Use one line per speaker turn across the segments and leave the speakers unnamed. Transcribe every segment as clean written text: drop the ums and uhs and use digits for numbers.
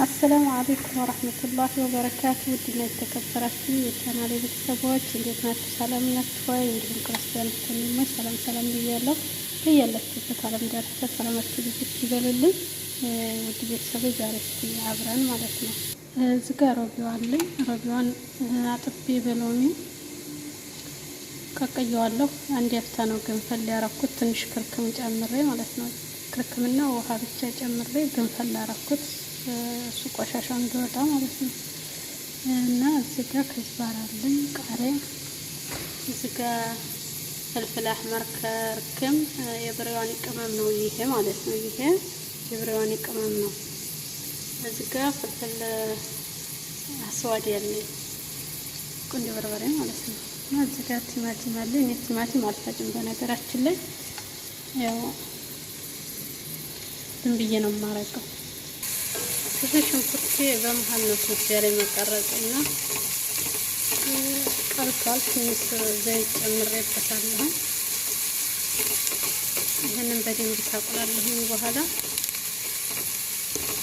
አሰላሙ አለይኩም ወራህመቱላሂ ወበረካቱ። ውድና የተከበራችሁ የቻናሌ ቤተሰቦች እንዴት ናችሁ? ሰላም ናችሁ ወይ? እንዲሁም ክርስቲያኖች ወንድሞች ሰላም ብያለሁ። በያላችሁበት ዓለም ዳርቻ ሰላማችሁ ብዙ ይበልልኝ። ውድ ቤተሰቦች ዛሬ እስኪ አብረን ማለት ነው እዚህ ጋር ሮቢዋን አጥቤ በሎሚ ቀቀየዋለሁ። አንድ ያፍታ ነው ገንፈል ያረኩት፣ ትንሽ ክርክም ጨምሬ ማለት ነው። ክርክምና ውሃ ብቻ ጨምሬ ገንፈል ያረኩት እሱ ቆሻሻው እንዲወጣ ማለት ነው። እና እዚህ ጋር ከዝባር አለኝ፣ ቃሪያ፣ እዚህ ጋር ፍልፍል አህመር ከርክም የብሬዋኒ ቅመም ነው ይሄ ማለት ነው። ይሄ የብሬዋኒ ቅመም ነው። እዚህ ጋር ፍልፍል አስዋድ ያለኝ ቁንዶ በርበሬ ማለት ነው። እና እዚህ ጋር ቲማቲም አለኝ። እኔ ቲማቲም አልፈጭም በነገራችን ላይ ያው ዝም ብዬ ነው የማረገው። ከዚህ ሽንኩርቴ በመሃል ነው ትንሽ ያለ መቀረጽና ቀርቷል። ትንሽ ዘይት ጨምሬበታለሁ። ይህንን በደንብ ታቁላለሁ። በኋላ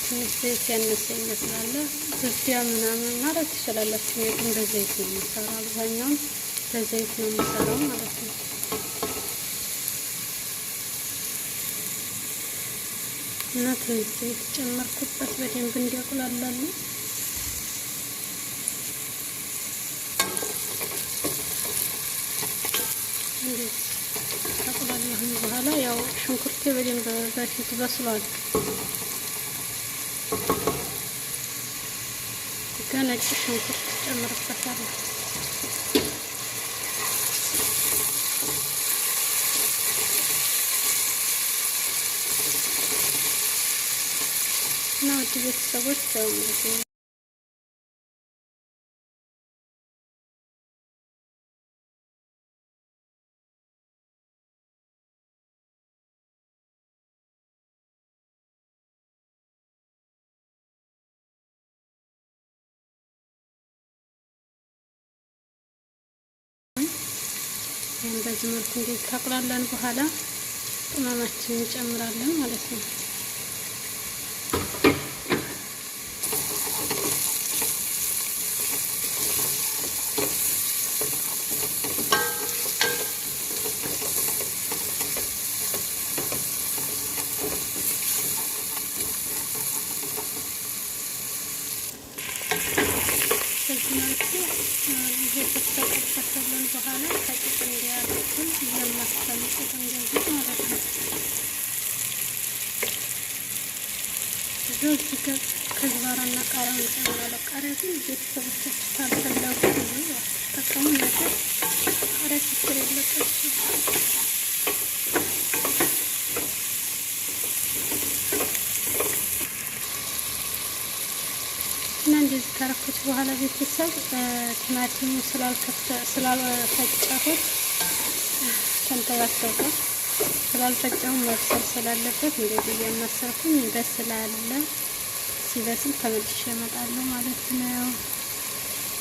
ትንሽ ዘይት ያነሰ ይመስላል። ዝብያ ምናምን ማለት ትችላላችሁ። ግን በዘይት ነው የምሰራው፣ አብዛኛውን በዘይት ነው የምሰራው ማለት ነው። እና ትንሽ ዘይት ጨመርኩበት በደንብ እንዲያቁላላሉ። እንደዚህ ካቁላላሁኝ በኋላ ያው ሽንኩርቴ በደንብ በፊት በስሏል። ነጭ ሽንኩርት ጨምርበታለሁ። እና ውድ ቤተሰቦች ያው እንግዲህ በዚህ መልኩ እንዴት ካቁላላን በኋላ ቅመማችንን እንጨምራለን ማለት ነው። በዚህ መልኩ እየተፈቀፈለን በኋላ ከጭቅ እንዲያደርጉን እያማስቀምጡት እንደዚህ ማለት ነው። እዚህ ጋር ከዝባራና ቃሪያ እንጨምራለን። ቃሪያ ግን ቤተሰቦቻችሁ ካልፈለጉ ተጠቀሙ። ነገር ቃሪያ ችግር የለባችሁ። እና እንደዚህ ካረኩት በኋላ ቤተሰብ ቲማቲሙ ስላልፈጨሁት ተንተባተበ ስላልፈጨሁ መብሰል ስላለበት እንደዚህ እያማሰልኩኝ ይበስላል። ሲበስል ተመልሼ እመጣለሁ ማለት ነው።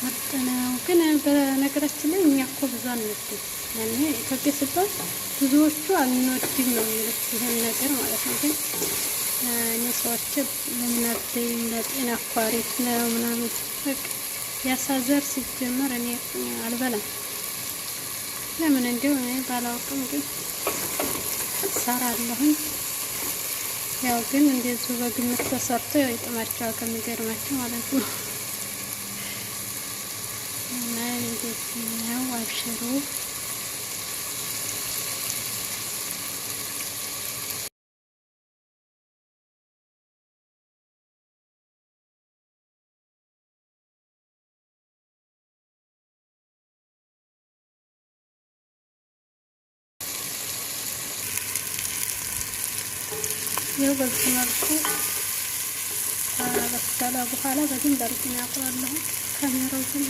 ምርጥ ነው። ግን በነገራችን ላይ እኛ እኮ ብዙ አንወድም። ያኔ ኢትዮጵያ ሲባል ብዙዎቹ አንወድም ነው የሚሉት ይሄን ነገር ማለት ነው። ግን እኔ ሰዎች ለምናበይም ለጤና እኮ አሪፍ ነው ምናምን በቃ ያሳዘር ሲጀመር እኔ አልበላም። ለምን እንደው እኔ ባላውቅም ግን እሰራለሁኝ። ያው ግን እንደዚሁ በግምት ተሰርቶ ያው ይጥማቸዋል ከሚገርማቸው ማለት ነው። እና እንደዚህ ነው። አብሽሩ። ይኸው በዚህ መልኩ በሰላ በኋላ በደንብ አድርጌ አቁላለሁ። ካሜራው ግን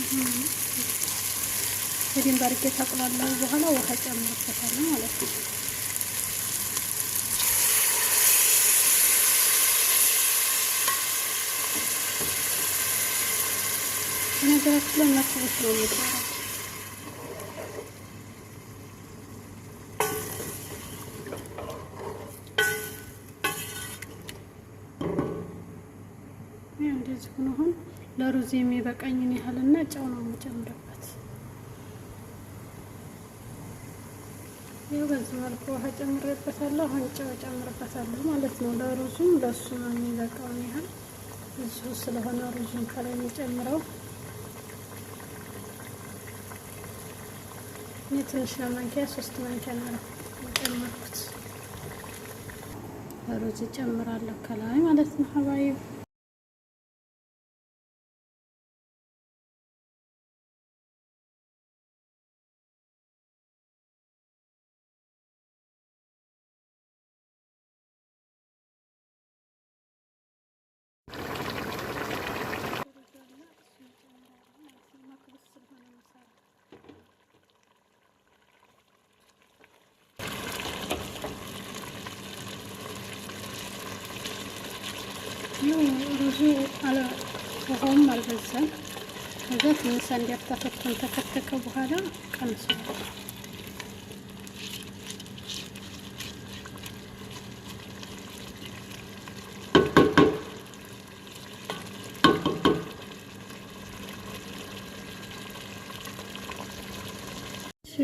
በደንብ አድርጌ ታቁላለሁ። በኋላ ውሃ ጨምርበታለሁ ማለት ነው። በነገራችን ላይ መጥበስ ነው የሚሰራው። እንደዚህ ሆኖ አሁን ለሩዝ የሚበቃኝን ያህልና ጨው ነው የምጨምርበት። ይኸው በዚህ መልኩ ውሃ ጨምሬበታለሁ። አሁን ጨው ጨምርበታለሁ ማለት ነው። ለሩዙም ለሱ ነው የሚበቃውን ያህል ብዙ ስለሆነ ሩዙን ከላይ የሚጨምረው እኔ ትንሽ ለማንኪያ 3 ማንኪያ ነው የጨመርኩት። ሩዝ ጨምራለሁ ከላይ ማለት ነው ሀባይ ሩዙ ውሃውም አልበዛም። ከዛ ትንሽ እንዲያፍታተን ተከተከ በኋላ ቀንሱ።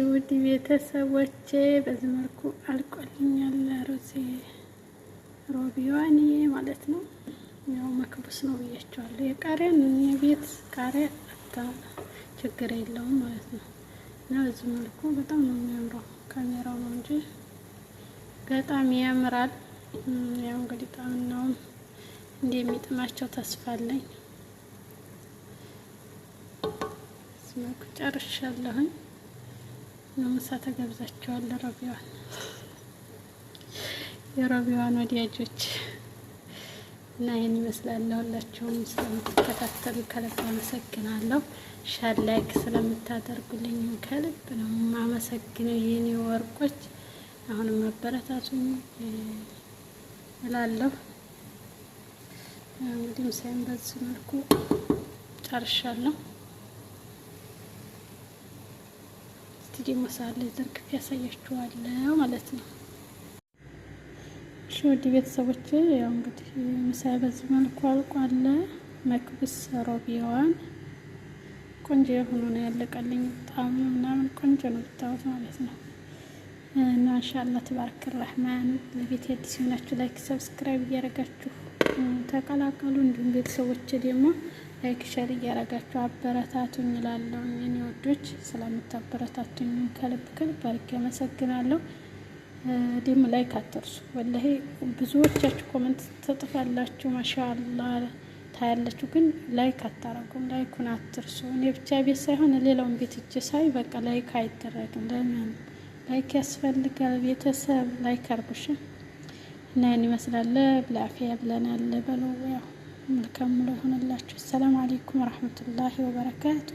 ውድ ቤተሰቦቼ በዚህ መልኩ አልቆልኛል ሩዜ ሮቢዋኒ ማለት ነው። ያው መክቡስ ነው ብያቸዋለሁ። የቃሪያን የቤት ቃሪያ ችግር የለውም ማለት ነው። እና በዚህ መልኩ በጣም ነው የሚያምረው። ካሜራው ነው እንጂ በጣም ያምራል። ያው እንግዲህ ጣምናውም እንደሚጥማቸው ተስፋ አለኝ። በዚህ መልኩ ጨርሻለሁኝ። ምሳ ተገብዛቸዋል ሮቢዋን የሮቢዋን ወዲያጆች እና ይሄን ይመስላል። ሁላችሁም ስለምትከታተሉ ከልብ አመሰግናለሁ። ሻር ላይክ ስለምታደርጉልኝ ከልብ ነው የማመሰግነው የኔ ወርቆች። አሁንም መበረታቱኝ እላለሁ። እንግዲህ ምሳዬን በዚህ መልኩ ጨርሻለሁ። እስቲ ደግሞ ሳለ ዘርግፍ ያሳያችኋለሁ ማለት ነው። ውድ ቤተሰቦች ያው እንግዲህ ምሳዬ በዚህ መልኩ አልቋል። መክብስ ሮቢዋን ቆንጆ ሆኖ ነው ያለቀልኝ። ጣዕሙ ምናምን ቆንጆ ነው ብታዩት ማለት ነው። እና ኢንሻአላህ ተባረከ ረህማን። ለቤት አዲስ ሆናችሁ ላይክ ሰብስክራይብ እያደረጋችሁ ተቀላቀሉ። እንዲሁም ቤተሰቦች ደግሞ ላይክ ሸር እያደረጋችሁ አበረታቱኝ እላለሁ። የኔ ወዶች ስለምታበረታቱኝ ከልብ አድርጌ አመሰግናለሁ። ደግሞ ላይክ አትርሱ። ወላሂ ብዙዎቻችሁ ኮሜንት ተጥፋላችሁ ማሻአላህ ታያላችሁ፣ ግን ላይክ አታረጉም። ላይኩን አትርሱ። እኔ ብቻ ቤት ሳይሆን ሌላውን ቤት እጅ ሳይ በቃ ላይክ አይደረግም። ለምን ላይክ ያስፈልጋል? ቤተሰብ ላይክ አርጉሽ እና ያን ይመስላል። ብላፊያ ብለናል። በለው ያው መልካም ሙሉ ይሆንላችሁ። ሰላም አለይኩም ወራህመቱላሂ ወበረካቱ።